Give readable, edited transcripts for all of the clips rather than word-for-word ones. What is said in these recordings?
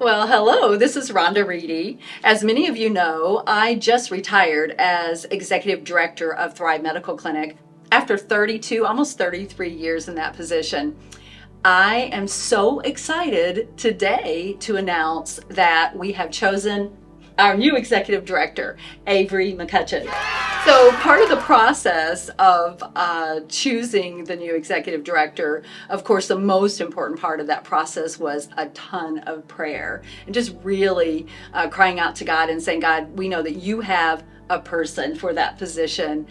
Well, hello, this is Rhonda Wrede. As many of you know, I just retired as Executive Director of Thrive Medical Clinic after 32, almost 33 years in that position. I am so excited today to announce that we have chosen our new Executive Director, Avery McCutcheon. So part of the process of choosing the new Executive Director, of course, the most important part of that process was a ton of prayer and just really crying out to God and saying, God, we know that you have a person for that position.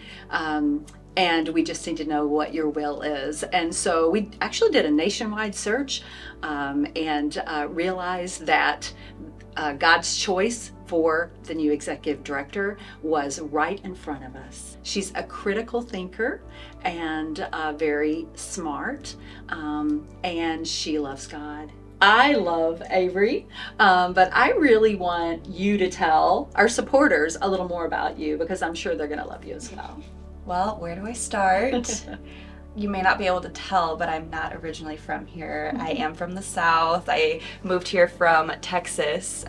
And we just need to know what your will is. And so we actually did a nationwide search and realized that God's choice for the new executive director was right in front of us. She's a critical thinker and very smart, and she loves God. I love Avery, but I really want you to tell our supporters a little more about you because I'm sure they're going to love you as well. Well, where do I start? You may not be able to tell, but I'm not originally from here. I am from the South. I moved here from Texas.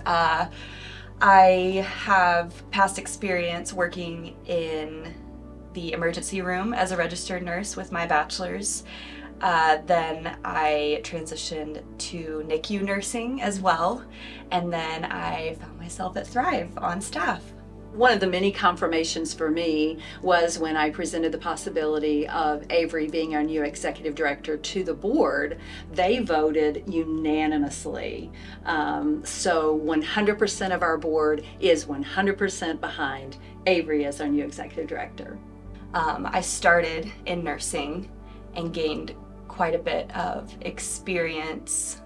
I have past experience working in the emergency room as a registered nurse with my bachelor's. Then I transitioned to NICU nursing as well, and then I found myself at Thrive on staff. One of the many confirmations for me was when I presented the possibility of Avery being our new executive director to the board. They voted unanimously. So 100% of our board is 100% behind Avery as our new executive director. I started in nursing and gained quite a bit of experience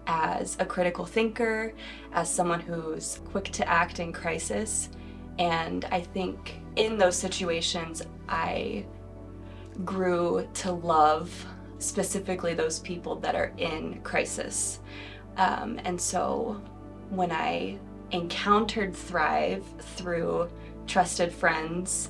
as a critical thinker, as someone who's quick to act in crisis. And I think in those situations, I grew to love specifically those people that are in crisis. And so when I encountered Thrive through trusted friends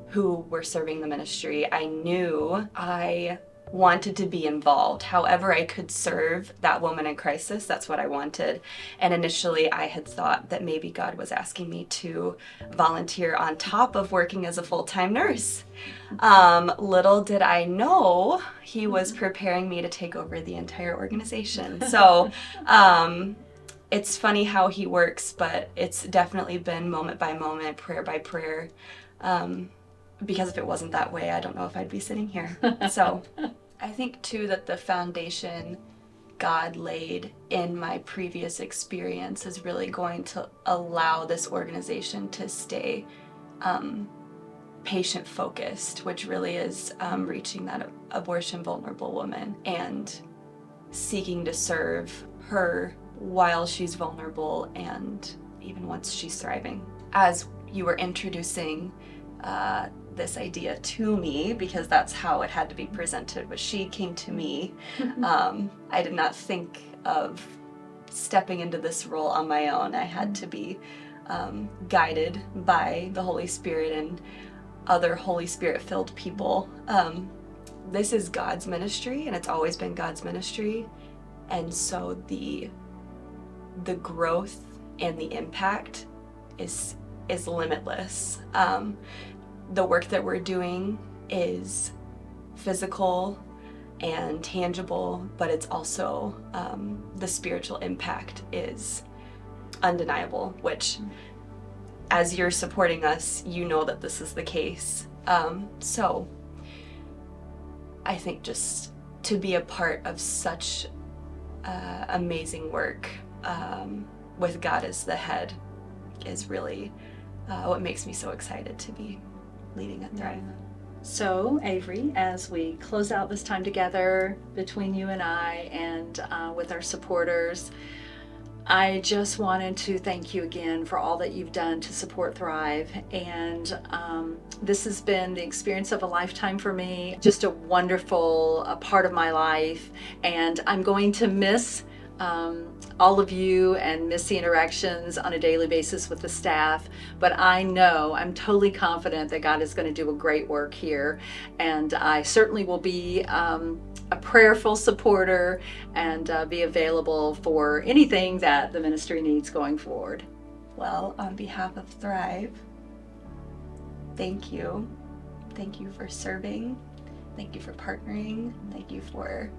who were serving the ministry, I knew I wanted to be involved. However I could serve that woman in crisis, that's what I wanted. And initially I had thought that maybe God was asking me to volunteer on top of working as a full-time nurse. Little did I know he was preparing me to take over the entire organization. So it's funny how he works, but it's definitely been moment by moment, prayer by prayer. Because if it wasn't that way, I don't know if I'd be sitting here. So I think too that the foundation God laid in my previous experience is really going to allow this organization to stay patient focused, which really is reaching that abortion vulnerable woman and seeking to serve her while she's vulnerable and even once she's thriving. As you were introducing this idea to me, because that's how it had to be presented, but she came to me. I did not think of stepping into this role on my own. I had to be guided by the Holy Spirit and other Holy Spirit filled people. This is God's ministry, and it's always been God's ministry, and so the growth and the impact is limitless. The work that we're doing is physical and tangible, but it's also the spiritual impact is undeniable, which as you're supporting us, you know that this is the case. So I think just to be a part of such amazing work with God as the head is really what makes me so excited to be leading at Thrive. So, Avery, as we close out this time together between you and I and with our supporters, I just wanted to thank you again for all that you've done to support Thrive. And this has been the experience of a lifetime for me, just a wonderful part of my life. And I'm going to miss all of you and miss the interactions on a daily basis with the staff, but I know, I'm totally confident that God is going to do a great work here, and I certainly will be a prayerful supporter and be available for anything that the ministry needs going forward. Well, on behalf of Thrive, thank you. Thank you for serving. Thank you for partnering. Thank you for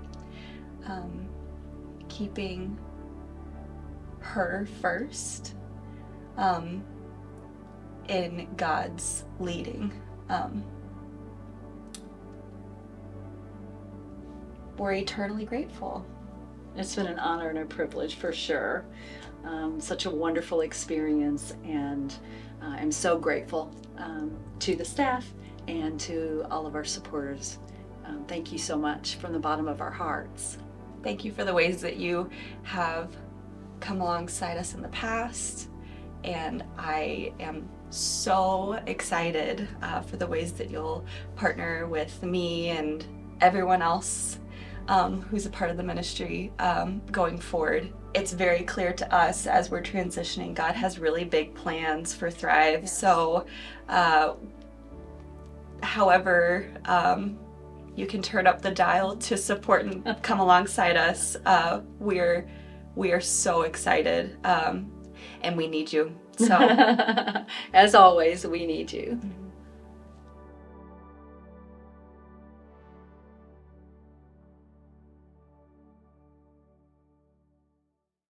keeping her first in God's leading. We're eternally grateful. It's been an honor and a privilege for sure. Such a wonderful experience, and I'm so grateful to the staff and to all of our supporters. Thank you so much from the bottom of our hearts. Thank you for the ways that you have come alongside us in the past, and I am so excited for the ways that you'll partner with me and everyone else who's a part of the ministry going forward. It's very clear to us as we're transitioning, God has really big plans for Thrive. Yes. So however you can turn up the dial to support and come alongside us, we are so excited, and we need you. So As always, we need you.